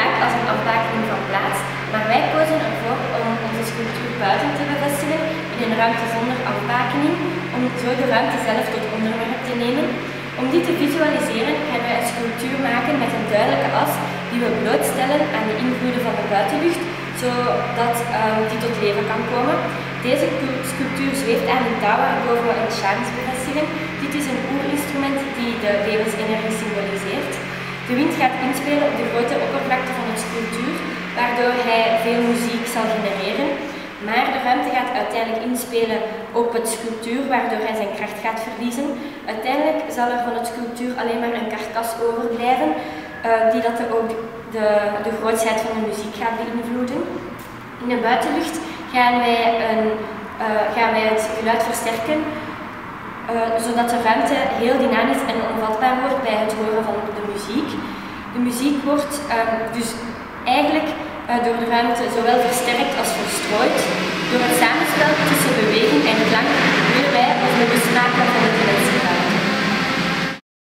vaak als een afbakening van plaats, maar wij kozen ervoor om onze sculptuur buiten te bevestigen in een ruimte zonder afbakening, om zo de ruimte zelf tot onderwerp te nemen. Om die te visualiseren gaan wij een sculptuur maken met een duidelijke as die we blootstellen aan de invloeden van de buitenlucht, zodat die tot leven kan komen. Deze sculptuur zweeft aan een touw waarboven we een charms bevestigen. Dit is een oerinstrument die de levensenergie symboliseert. De wind gaat inspelen op de grote oppervlakte van het sculptuur, waardoor hij veel muziek zal genereren. Maar de ruimte gaat uiteindelijk inspelen op het sculptuur, waardoor hij zijn kracht gaat verliezen. Uiteindelijk zal er van het sculptuur alleen maar een karkas overblijven, die dat ook de grootsheid van de muziek gaat beïnvloeden. In de buitenlucht gaan wij het geluid versterken, zodat de ruimte heel dynamisch en onvatbaar wordt bij het horen van de muziek. De muziek wordt dus eigenlijk door de ruimte zowel versterkt als verstrooid door het samenspel tussen